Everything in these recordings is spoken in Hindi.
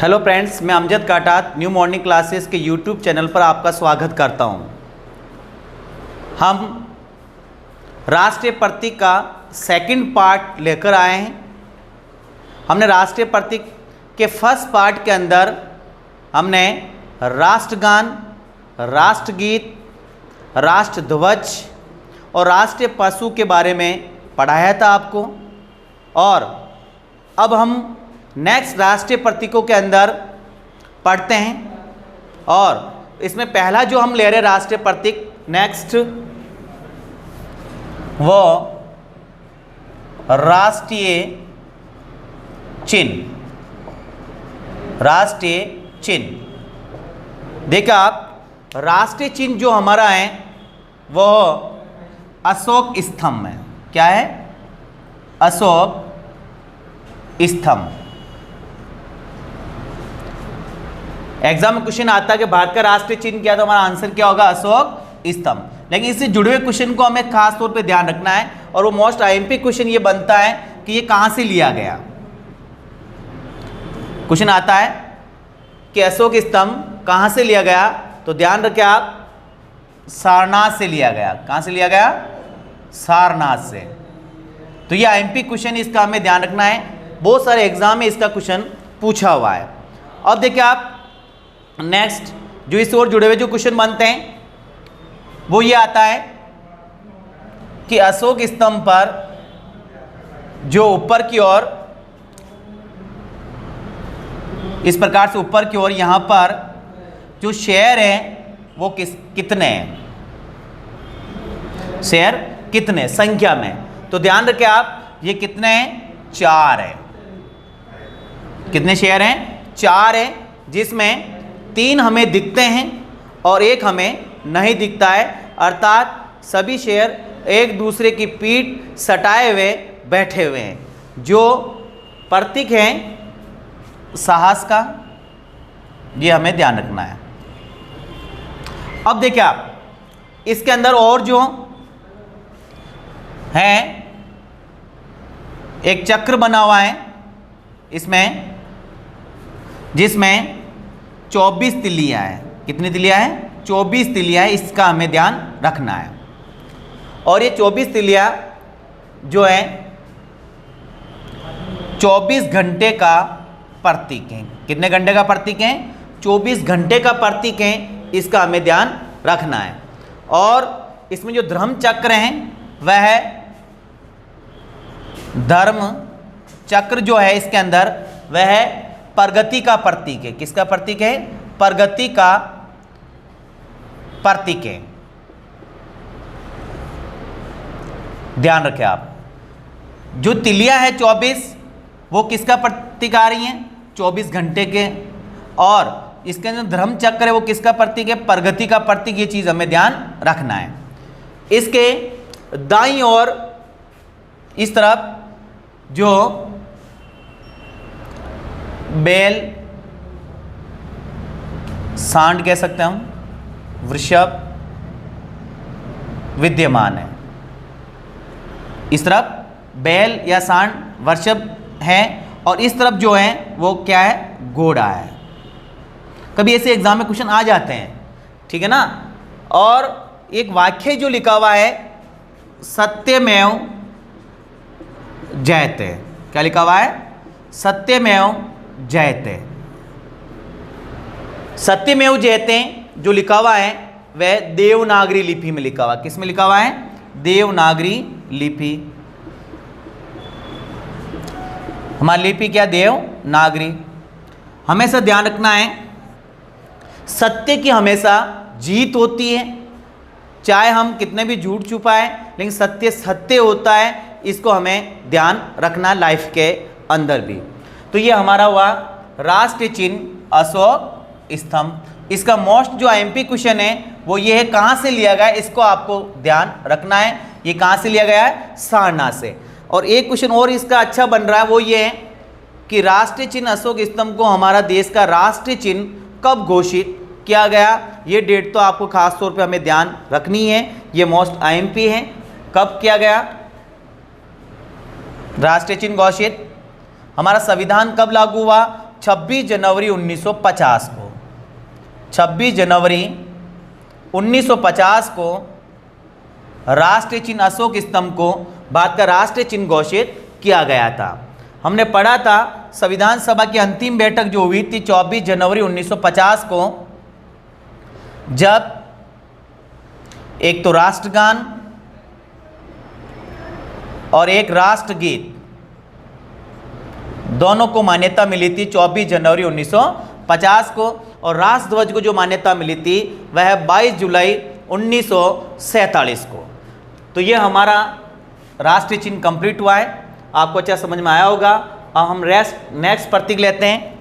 हेलो फ्रेंड्स, मैं अमजद काटात न्यू मॉर्निंग क्लासेस के यूट्यूब चैनल पर आपका स्वागत करता हूं। हम राष्ट्रीय प्रतीक का सेकंड पार्ट लेकर आए हैं। हमने राष्ट्रीय प्रतीक के फर्स्ट पार्ट के अंदर हमने राष्ट्रगान, राष्ट्रगीत, राष्ट्रध्वज और राष्ट्रीय पशु के बारे में पढ़ाया था आपको। और अब हम नेक्स्ट राष्ट्रीय प्रतीकों के अंदर पढ़ते हैं। और इसमें पहला जो हम ले रहे राष्ट्रीय प्रतीक नेक्स्ट, वो राष्ट्रीय चिन्ह। राष्ट्रीय चिन्ह देखिए आप, राष्ट्रीय चिन्ह जो हमारा है वो अशोक स्तंभ है। क्या है? अशोक स्तंभ। एग्जाम में क्वेश्चन आता है कि भारत का राष्ट्रीय चिन्ह क्या, तो हमारा आंसर क्या होगा? अशोक स्तंभ। लेकिन इससे जुड़े हुए क्वेश्चन को हमें खास तौर पे ध्यान रखना है, और वो मोस्ट आईएमपी क्वेश्चन ये बनता है कि ये कहां से लिया गया। क्वेश्चन आता है कि अशोक स्तंभ कहां से लिया गया, तो ध्यान रखें आप, सारनाथ से लिया गया। कहां से लिया गया? सारनाथ से। तो ये आईएमपी क्वेश्चन, इसका हमें ध्यान रखना है। बहुत सारे एग्जाम में इसका क्वेश्चन पूछा हुआ है। अब देखिए आप, नेक्स्ट जो इस और जुड़े हुए जो क्वेश्चन बनते हैं वो ये आता है कि अशोक स्तंभ पर जो ऊपर की ओर, इस प्रकार से ऊपर की ओर यहां पर जो शेर हैं वो कितने हैं? शेर कितने संख्या में? तो ध्यान रखें आप, ये कितने हैं? 4 है। कितने शेर हैं? 4 है, जिसमें 3 हमें दिखते हैं और 1 हमें नहीं दिखता है। अर्थात सभी शेर एक दूसरे की पीठ सटाए हुए बैठे हुए हैं। जो प्रतीक है साहस का, ये हमें ध्यान रखना है। अब देखिए आप, इसके अंदर और जो है एक चक्र बना हुआ है इसमें, जिसमें 24 तिलियां हैं। कितनी तिलियां हैं? 24 तिलियां हैं। इसका हमें ध्यान रखना है। और ये 24 तिलियां जो है 24 घंटे का प्रतीक है। कितने घंटे का प्रतीक है? 24 घंटे का प्रतीक है। इसका हमें ध्यान रखना है। और इसमें जो धर्म चक्र है वह धर्म चक्र जो है इसके अंदर वह प्रगति का प्रतीक है। किसका प्रतीक है? प्रगति का प्रतीक है। ध्यान रखें आप, जो तिलियां है 24, वो किसका प्रतीक आ रही हैं? 24 घंटे के। और इसके अंदर धर्म चक्र है वो किसका प्रतीक है? प्रगति का प्रतीक। ये चीज हमें ध्यान रखना है। इसके दाईं ओर इस तरफ जो बैल, सांड कह सकते हैं हम, वृषभ विद्यमान है। इस तरफ बैल या सांड, वृषभ है, और इस तरफ जो है वो क्या है? घोड़ा है। कभी ऐसे एग्जाम में क्वेश्चन आ जाते हैं, ठीक है ना। और एक वाक्य जो लिखा हुआ है, सत्यमेव जयते। क्या लिखा हुआ है? सत्यमेव जयते। सत्यमेव जयते जो लिखा हुआ है वह देवनागरी लिपि में लिखा हुआ। किस में लिखा हुआ है? देवनागरी लिपि। हमारी लिपि क्या? देवनागरी। हमेशा ध्यान रखना है, सत्य की हमेशा जीत होती है। चाहे हम कितने भी झूठ छुपाएं, लेकिन सत्य सत्य होता है। इसको हमें ध्यान रखना लाइफ के अंदर भी। तो ये हमारा हुआ राष्ट्रीय चिन्ह अशोक स्तंभ। इसका मोस्ट जो आईएमपी क्वेश्चन है वो ये है, कहां से लिया गया है, इसको आपको ध्यान रखना है। ये कहां से लिया गया है? सारनाथ से। और एक क्वेश्चन और इसका अच्छा बन रहा है, वो ये है कि राष्ट्रीय चिन्ह अशोक स्तंभ को हमारा देश का राष्ट्रीय चिन्ह कब घोषित किया गया। ये डेट तो आपको खास तौर पे हमें ध्यान रखनी है। ये मोस्ट आईएमपी है। कब किया गया राष्ट्रीय चिन्ह घोषित? हमारा संविधान कब लागू हुआ? 26 जनवरी 1950 को, 26 जनवरी 1950 को राष्ट्रीय चिन्ह अशोक स्तंभ को भारत का राष्ट्रीय चिन्ह घोषित किया गया था। हमने पढ़ा था संविधान सभा की अंतिम बैठक जो हुई थी 24 जनवरी 1950 को, जब एक तो राष्ट्रगान और एक राष्ट्रगीत दोनों को मान्यता मिली थी 24 जनवरी 1950 को, और राष्ट्रध्वज को जो मान्यता मिली थी वह 22 जुलाई 1947 को। तो ये हमारा राष्ट्रीय चिन्ह कंप्लीट हुआ है। आपको अच्छा समझ में आया होगा। अब हम नेक्स्ट प्रतीक लेते हैं।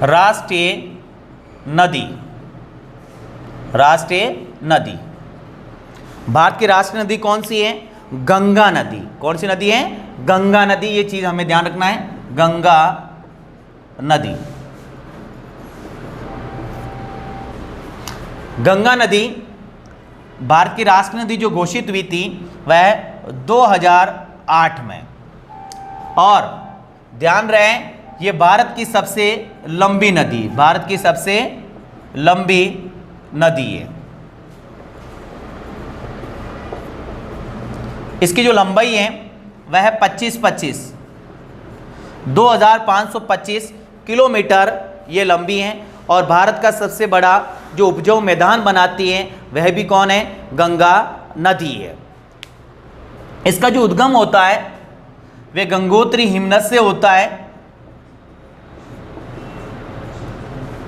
राष्ट्रीय नदी, राष्ट्रीय नदी, भारत की राष्ट्रीय नदी कौन सी है? गंगा नदी। कौन सी नदी है? गंगा नदी। ये चीज हमें ध्यान रखना है, गंगा नदी। गंगा नदी भारत की राष्ट्रीय नदी जो घोषित हुई थी वह 2008 में, और ध्यान रहे ये भारत की सबसे लंबी नदी, भारत की सबसे लंबी नदी है। इसकी जो लंबाई है वह 2525 किलोमीटर ये लंबी है, और भारत का सबसे बड़ा जो उपजाऊ मैदान बनाती है वह भी कौन है? गंगा नदी है। इसका जो उद्गम होता है वह गंगोत्री हिमनद से होता है,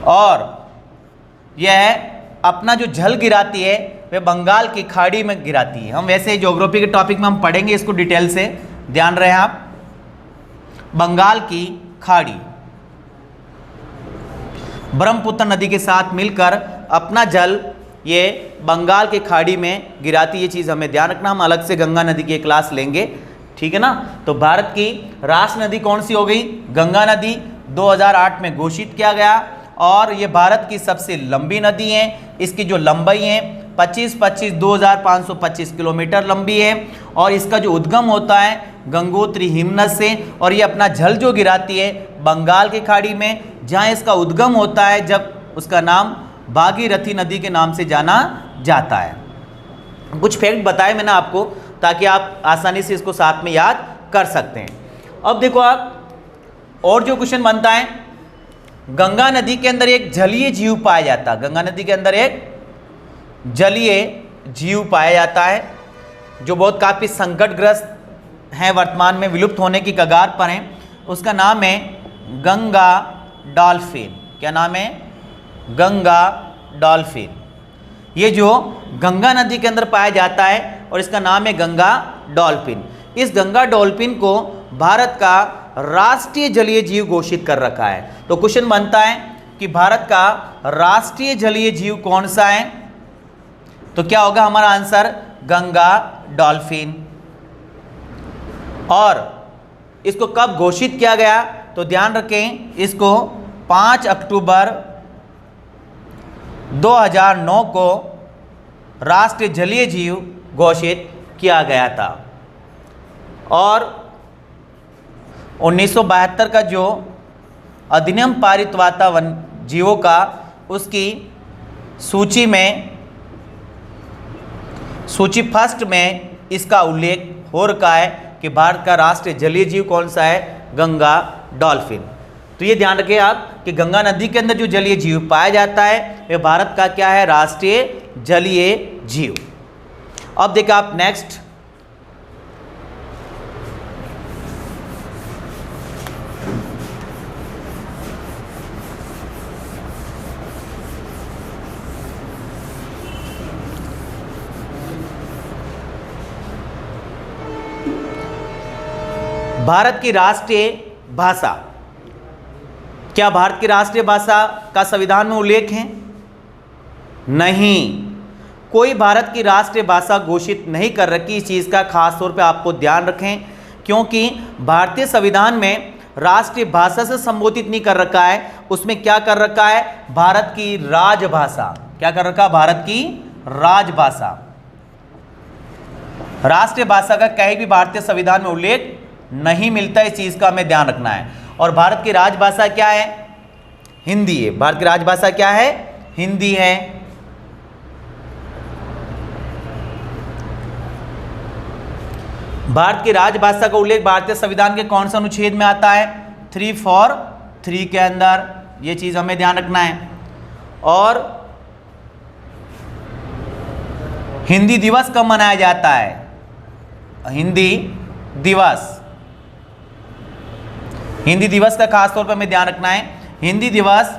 और यह अपना जो जल गिराती है वह बंगाल की खाड़ी में गिराती है। हम वैसे ज्योग्राफी के टॉपिक में हम पढ़ेंगे इसको डिटेल से, ध्यान रहे आप। बंगाल की खाड़ी ब्रह्मपुत्र नदी के साथ मिलकर अपना जल ये बंगाल की खाड़ी में गिराती, ये चीज़ हमें ध्यान रखना। हम अलग से गंगा नदी की क्लास लेंगे, ठीक है ना। तो भारत की राष्ट्रीय नदी कौन सी हो गई? गंगा नदी। 2008 में घोषित किया गया, और ये भारत की सबसे लंबी नदी है। इसकी जो लंबाई है 2525 किलोमीटर लंबी है, और इसका जो उद्गम होता है गंगोत्री हिमनद से, और ये अपना जल जो गिराती है बंगाल की खाड़ी में, जहाँ इसका उद्गम होता है, जब उसका नाम भागीरथी नदी के नाम से जाना जाता है। कुछ फैक्ट बताए मैंने आपको ताकि आप आसानी से इसको साथ में याद कर सकते हैं। अब देखो आप, और जो क्वेश्चन बनता है, गंगा नदी के अंदर एक जलीय जीव पाया जाता है। गंगा नदी के अंदर एक जलीय जीव पाया जाता है जो बहुत काफ़ी संकटग्रस्त हैं, वर्तमान में विलुप्त होने की कगार पर हैं। उसका नाम है गंगा डॉल्फिन। क्या नाम है? गंगा डॉल्फिन। ये जो गंगा नदी के अंदर पाया जाता है और इसका नाम है गंगा डॉल्फिन। इस गंगा डॉल्फिन को भारत का राष्ट्रीय जलीय जीव घोषित कर रखा है। तो क्वेश्चन बनता है कि भारत का राष्ट्रीय जलीय जीव कौन सा है? तो क्या होगा हमारा आंसर? गंगा डॉल्फिन। और इसको कब घोषित किया गया? तो ध्यान रखें, इसको 5 अक्टूबर 2009 को राष्ट्रीय जलीय जीव घोषित किया गया था। और 1972 का जो अधिनियम पारित हुआ था वन जीवों का, उसकी सूची फर्स्ट में इसका उल्लेख हो रखा है कि भारत का राष्ट्रीय जलीय जीव कौन सा है? गंगा डॉल्फिन। तो ये ध्यान रखें आप कि गंगा नदी के अंदर जो जलीय जीव पाया जाता है वह भारत का क्या है? राष्ट्रीय जलीय जीव। अब देखिए आप नेक्स्ट, भारत की राष्ट्रीय भाषा। क्या भारत की राष्ट्रीय भाषा का संविधान में उल्लेख है? नहीं, कोई भारत की राष्ट्रीय भाषा घोषित नहीं कर रखी। इस चीज़ का खास तौर पे आपको ध्यान रखें क्योंकि भारतीय संविधान में राष्ट्रीय भाषा से संबोधित नहीं कर रखा है, उसमें क्या कर रखा है, भारत की राजभाषा। क्या कर रखा है, भारत की राजभाषा। राष्ट्रीय भाषा का कहीं भी भारतीय संविधान में उल्लेख नहीं मिलता, इस चीज का हमें ध्यान रखना है। और भारत की राजभाषा क्या है, हिंदी है। भारत की राजभाषा क्या है, हिंदी है। भारत की राजभाषा का उल्लेख भारतीय संविधान के कौन से अनुच्छेद में आता है, 343 के अंदर। यह चीज हमें ध्यान रखना है। और हिंदी दिवस कब मनाया जाता है, हिंदी दिवस, हिंदी दिवस का खास तौर पर हमें ध्यान रखना है। हिंदी दिवस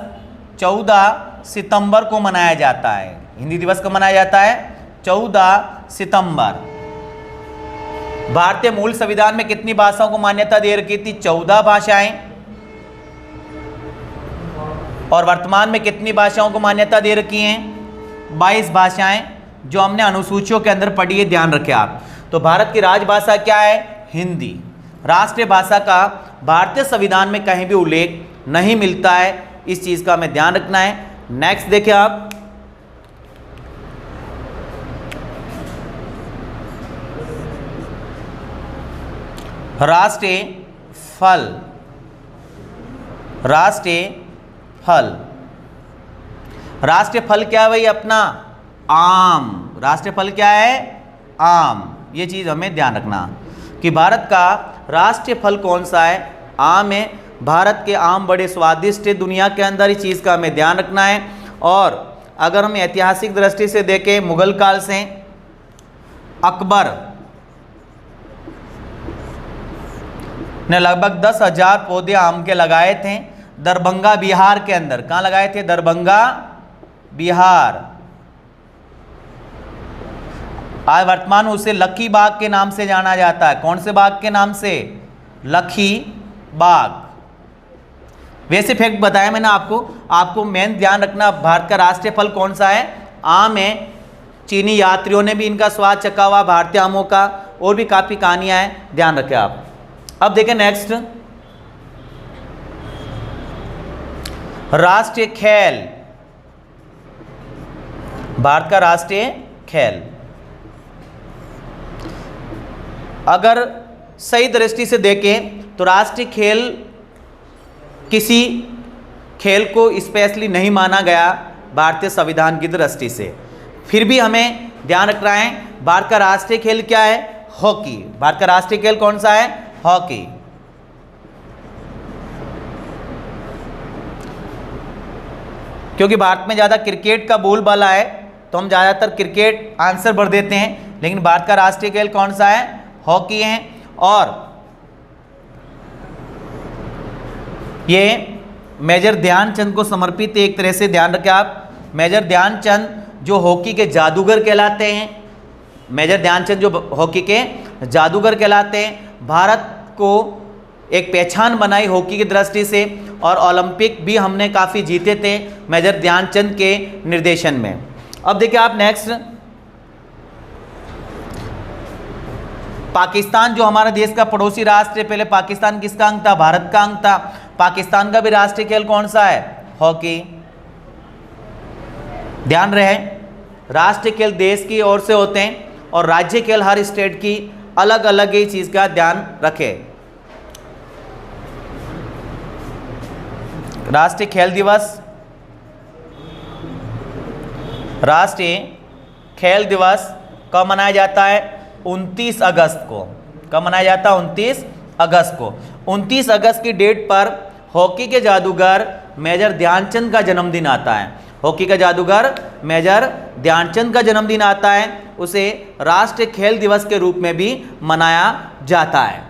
14 सितंबर को मनाया जाता है। हिंदी दिवस कब मनाया जाता है, 14 सितंबर। भारतीय मूल संविधान में कितनी भाषाओं को मान्यता दे रखी थी, 14 भाषाएं। और वर्तमान में कितनी भाषाओं को मान्यता दे रखी हैं, 22 भाषाएं, जो हमने अनुसूचियों के अंदर पढ़ी है, ध्यान रखें आप। तो भारत की राजभाषा क्या है, हिंदी। राष्ट्रीय भाषा का भारतीय संविधान में कहीं भी उल्लेख नहीं मिलता है, इस चीज का हमें ध्यान रखना है। नेक्स्ट देखिए आप, राष्ट्रीय फल। राष्ट्रीय फल, राष्ट्रीय फल क्या है भाई, अपना आम। राष्ट्रीय फल क्या है, आम। ये चीज हमें ध्यान रखना कि भारत का राष्ट्रीय फल कौन सा है, आम है। भारत के आम बड़े स्वादिष्ट है दुनिया के अंदर, इस चीज का हमें ध्यान रखना है। और अगर हम ऐतिहासिक दृष्टि से देखें, मुगल काल से अकबर ने लगभग 10,000 पौधे आम के लगाए थे दरभंगा बिहार के अंदर। कहाँ लगाए थे, दरभंगा बिहार। आज वर्तमान में उसे लक्की बाग के नाम से जाना जाता है। कौन से बाग के नाम से, लक्की बाग। वैसे फैक्ट बताया मैंने आपको मेन ध्यान रखना, भारत का राष्ट्रीय फल कौन सा है, आम है। चीनी यात्रियों ने भी इनका स्वाद चखा हुआ, भारतीय आमों का। और भी काफी कहानियां हैं, ध्यान रखें आप। अब देखें नेक्स्ट, राष्ट्रीय खेल। भारत का राष्ट्रीय खेल, अगर सही दृष्टि से देखें तो राष्ट्रीय खेल किसी खेल को स्पेशली नहीं माना गया भारतीय संविधान की दृष्टि से। फिर भी हमें ध्यान रखना है, भारत का राष्ट्रीय खेल क्या है, हॉकी। भारत का राष्ट्रीय खेल कौन सा है, हॉकी। क्योंकि भारत में ज़्यादा क्रिकेट का बोलबाला है तो हम ज़्यादातर क्रिकेट आंसर भर देते हैं, लेकिन भारत का राष्ट्रीय खेल कौन सा है, हॉकी है। और ये मेजर ध्यानचंद को समर्पित है एक तरह से, ध्यान रखें आप। मेजर ध्यानचंद जो हॉकी के जादूगर कहलाते हैं, मेजर ध्यानचंद जो हॉकी के जादूगर कहलाते हैं। भारत को एक पहचान बनाई हॉकी की दृष्टि से, और ओलंपिक भी हमने काफ़ी जीते थे मेजर ध्यानचंद के निर्देशन में। अब देखिए आप नेक्स्ट, पाकिस्तान जो हमारा देश का पड़ोसी राष्ट्र है, पहले पाकिस्तान किसका अंग था, भारत का अंग था। पाकिस्तान का भी राष्ट्रीय खेल कौन सा है, हॉकी। ध्यान रहे, राष्ट्रीय खेल देश की ओर से होते हैं और राज्य खेल हर स्टेट की अलग अलग ही चीज का ध्यान रखें। राष्ट्रीय खेल दिवस, राष्ट्रीय खेल दिवस कब मनाया जाता है, 29 अगस्त को। कब मनाया जाता है, 29 अगस्त को। 29 अगस्त की डेट पर हॉकी के जादूगर मेजर ध्यानचंद का जन्मदिन आता है। हॉकी का जादूगर मेजर ध्यानचंद का जन्मदिन आता है, उसे राष्ट्रीय खेल दिवस के रूप में भी मनाया जाता है।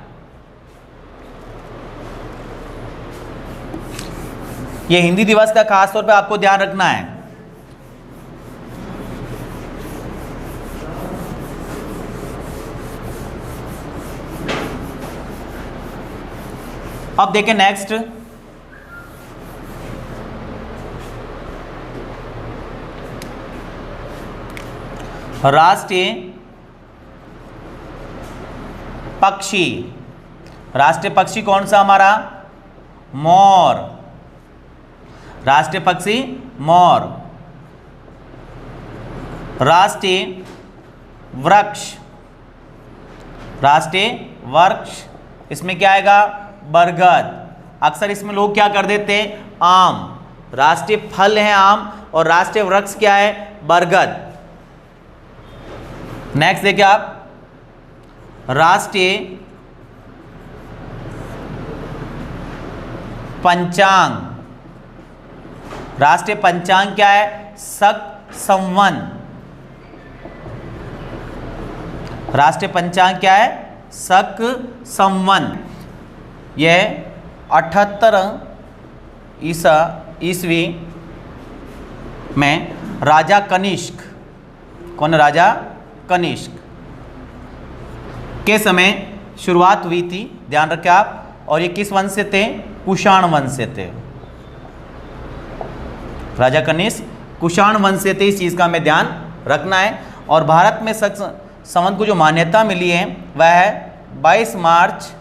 यह हिंदी दिवस का खास तौर पे आपको ध्यान रखना है। अब देखें नेक्स्ट, राष्ट्रीय पक्षी। राष्ट्रीय पक्षी कौन सा हमारा? मोर। राष्ट्रीय पक्षी मोर। राष्ट्रीय वृक्ष, राष्ट्रीय वृक्ष इसमें क्या आएगा? बरगद। अक्सर इसमें लोग क्या कर देते हैं? आम। राष्ट्रीय फल है आम और राष्ट्रीय वृक्ष क्या है? बरगद। नेक्स्ट देखिए आप, राष्ट्रीय पंचांग। राष्ट्रीय पंचांग क्या है? शक संवत। राष्ट्रीय पंचांग क्या है? शक संवत। यह 78 ईस्वी में राजा कनिष्क, कौन? राजा कनिष्क के समय शुरुआत हुई थी, ध्यान रखें आप। और ये किस वंश से थे? कुषाण वंश से थे। राजा कनिष्क कुषाण वंश से थे, इस चीज़ का हमें ध्यान रखना है। और भारत में शक संवत को जो मान्यता मिली है वह है 22 मार्च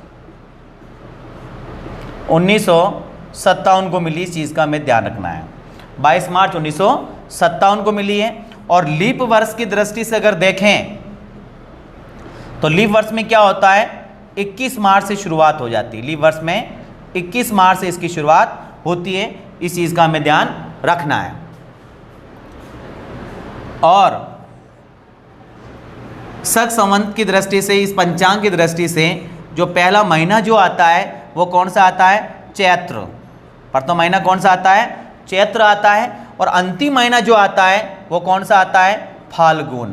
1957 को मिली, इस चीज़ का हमें ध्यान रखना है। 22 मार्च 1957 को मिली है। और लीप वर्ष की दृष्टि से अगर देखें तो लीप वर्ष में क्या होता है? 21 मार्च से शुरुआत हो जाती है। लीप वर्ष में 21 मार्च से इसकी शुरुआत होती है, इस चीज़ का हमें ध्यान रखना है। और शक संवत की दृष्टि से, इस पंचांग की दृष्टि से जो पहला महीना जो आता है वो कौन सा आता है? चैत्र। प्रथम महीना कौन सा आता है? चैत्र आता है। और अंतिम महीना जो आता है वो कौन सा आता है? फाल्गुन।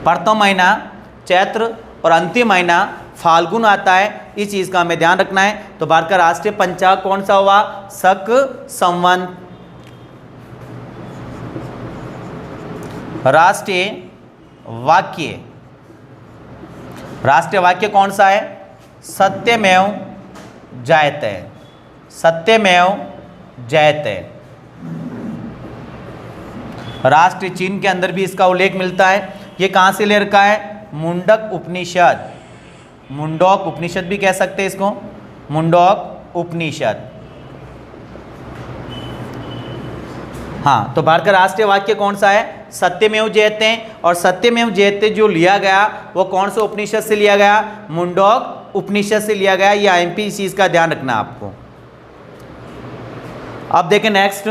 प्रथम महीना चैत्र और अंतिम महीना फाल्गुन आता है, इस चीज़ का हमें ध्यान रखना है। तो भारत का राष्ट्रीय पंचांग कौन सा हुआ? शक संवत। राष्ट्रीय वाक्य, राष्ट्रीय वाक्य कौन सा है? सत्यमेव जयते। सत्यमेव जयते। राष्ट्रीय चिन्ह के अंदर भी इसका उल्लेख मिलता है। ये कहाँ से ले रखा है? मुंडक उपनिषद। मुंडक उपनिषद भी कह सकते हैं इसको, मुंडक उपनिषद। हाँ, तो भारत का राष्ट्रीय वाक्य कौन सा है? सत्यमेव जयते। और सत्यमेव जयते जो लिया गया वो कौन से उपनिषद से लिया गया? मुंडक उपनिषद से लिया गया। ये आईएमपी, इस चीज का ध्यान रखना आपको। अब देखें नेक्स्ट,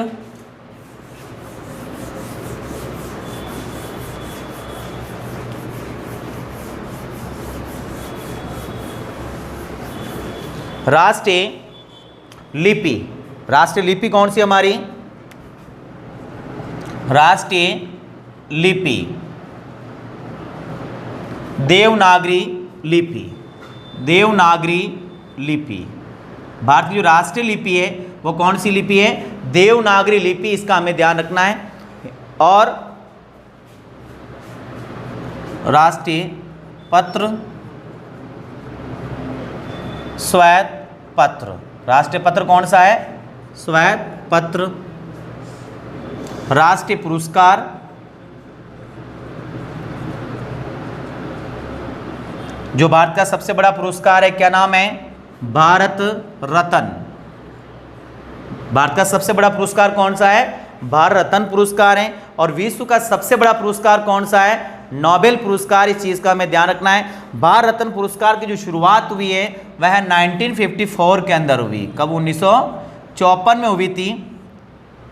राष्ट्रीय लिपि। राष्ट्रीय लिपि कौन सी हमारी? राष्ट्रीय लिपि देवनागरी लिपि। देवनागरी लिपि। भारत की जो राष्ट्रीय लिपि है वो कौन सी लिपि है? देवनागरी लिपि, इसका हमें ध्यान रखना है। और राष्ट्रीय पत्र, श्वेत पत्र। राष्ट्रीय पत्र कौन सा है? श्वेत पत्र। राष्ट्रीय पुरस्कार, जो भारत का सबसे बड़ा पुरस्कार है, क्या नाम है? भारत रत्न। भारत का सबसे बड़ा पुरस्कार कौन सा है? भारत रत्न पुरस्कार है। और विश्व का सबसे बड़ा पुरस्कार कौन सा है? नोबेल पुरस्कार। इस चीज़ का हमें ध्यान रखना है। भारत रत्न पुरस्कार की जो शुरुआत हुई है वह 1954 के अंदर हुई। कब? 1954 में हुई थी।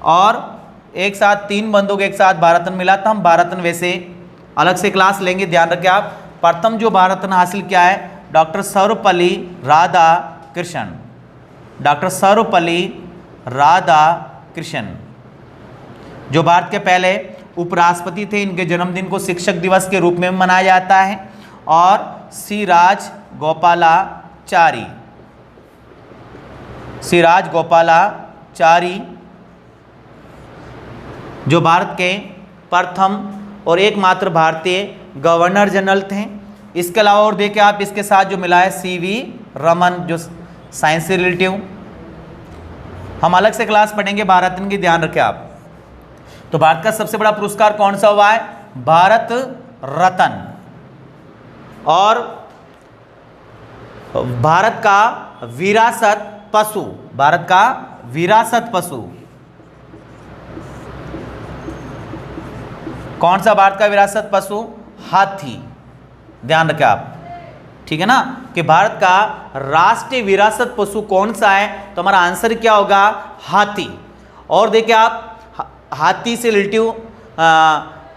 और एक साथ 3 बंदों को एक साथ भारत रत्न मिला था। हम भारत रत्न वैसे अलग से क्लास लेंगे, ध्यान रखें आप। प्रथम जो भारत रत्न हासिल किया है डॉक्टर सर्वपल्ली राधाकृष्णन। डॉक्टर सर्वपल्ली राधाकृष्णन जो भारत के पहले उपराष्ट्रपति थे। इनके जन्मदिन को शिक्षक दिवस के रूप में मनाया जाता है। और सी राजगोपालाचारी, सी राजगोपालाचारी जो भारत के प्रथम और एकमात्र भारतीय गवर्नर जनरल थे। इसके अलावा और देखें आप, इसके साथ जो मिला है सीवी रमन, जो साइंस से रिलेटिव। हम अलग से क्लास पढ़ेंगे भारत रत्न की, ध्यान रखें आप। तो भारत का सबसे बड़ा पुरस्कार कौन सा हुआ है? भारत रत्न। और भारत का विरासत पशु, भारत का विरासत पशु कौन सा? भारत का विरासत पशु हाथी। ध्यान रखें आप, ठीक है ना, कि भारत का राष्ट्रीय विरासत पशु कौन सा है? तो हमारा आंसर क्या होगा? हाथी। और देखिए आप, हाथी से रिलेटिव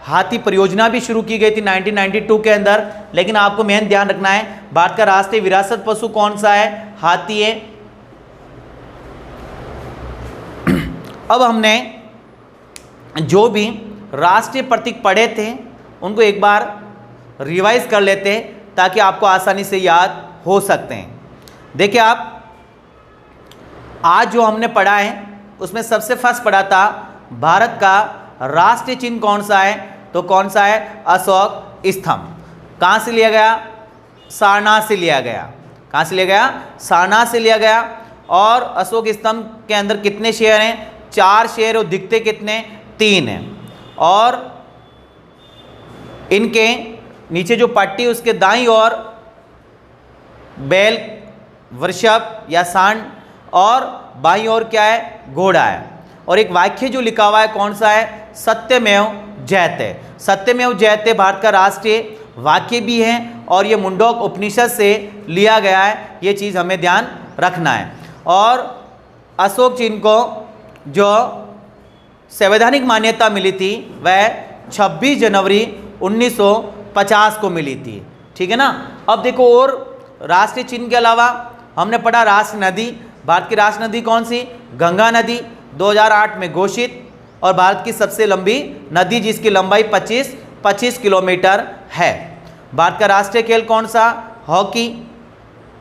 हाथी परियोजना भी शुरू की गई थी 1992 के अंदर, लेकिन आपको मेन ध्यान रखना है भारत का राष्ट्रीय विरासत पशु कौन सा है? हाथी है। अब हमने जो भी राष्ट्रीय प्रतीक पढ़े थे उनको एक बार रिवाइज कर लेते हैं ताकि आपको आसानी से याद हो सकते हैं। देखिए आप, आज जो हमने पढ़ा है उसमें सबसे फर्स्ट पढ़ा था भारत का राष्ट्रीय चिन्ह कौन सा है? तो कौन सा है? अशोक स्तंभ। कहाँ से लिया गया? सारनाथ से लिया गया। कहाँ से लिया गया? सारनाथ से लिया गया। और अशोक स्तंभ के अंदर कितने शेर हैं? 4 शेर, और दिखते कितने? 3 हैं। और इनके नीचे जो पट्टी उसके दाईं ओर बैल, वृषभ या सांड, और बाईं ओर क्या है? घोड़ा है। और एक वाक्य जो लिखा हुआ है कौन सा है? सत्यमेव जयते। सत्यमेव जयते भारत का राष्ट्रीय वाक्य भी है और ये मुंडोक उपनिषद से लिया गया है। ये चीज़ हमें ध्यान रखना है। और अशोक चिन्ह को जो संवैधानिक मान्यता मिली थी वह 26 जनवरी 1950 को मिली थी, ठीक है ना। अब देखो, और राष्ट्रीय चिन्ह के अलावा हमने पढ़ा राष्ट्रीय नदी। भारत की राष्ट्रीय नदी कौन सी? गंगा नदी, 2008 में घोषित, और भारत की सबसे लंबी नदी जिसकी लंबाई 25 किलोमीटर है। भारत का राष्ट्रीय खेल कौन सा? हॉकी।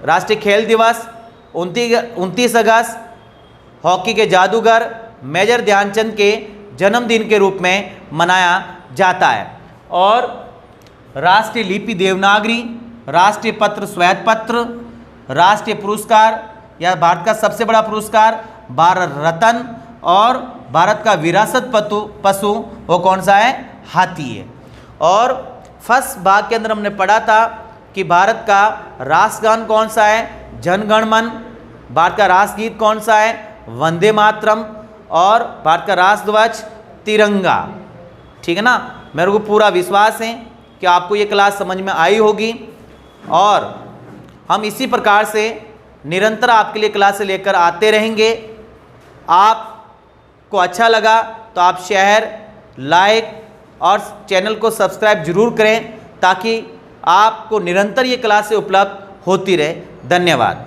राष्ट्रीय खेल दिवस 29 अगस्त हॉकी के जादूगर मेजर ध्यानचंद के जन्मदिन के रूप में मनाया जाता है। और राष्ट्रीय लिपि देवनागरी, राष्ट्रीय पत्र श्वेत पत्र, राष्ट्रीय पुरस्कार या भारत का सबसे बड़ा पुरस्कार भारत रत्न, और भारत का विरासत पशु वो कौन सा है? हाथी है। और फर्स्ट भाग के अंदर हमने पढ़ा था कि भारत का राष्ट्रगान कौन सा है? जन गण मन। भारत का राष्ट्रगीत कौन सा है? वंदे मातरम। और भारत का राष्ट्रध्वज तिरंगा, ठीक है ना। मेरे को पूरा विश्वास है कि आपको ये क्लास समझ में आई होगी, और हम इसी प्रकार से निरंतर आपके लिए क्लास लेकर आते रहेंगे। आपको अच्छा लगा तो आप शेयर, लाइक और चैनल को सब्सक्राइब जरूर करें ताकि आपको निरंतर ये क्लासें उपलब्ध होती रहे। धन्यवाद।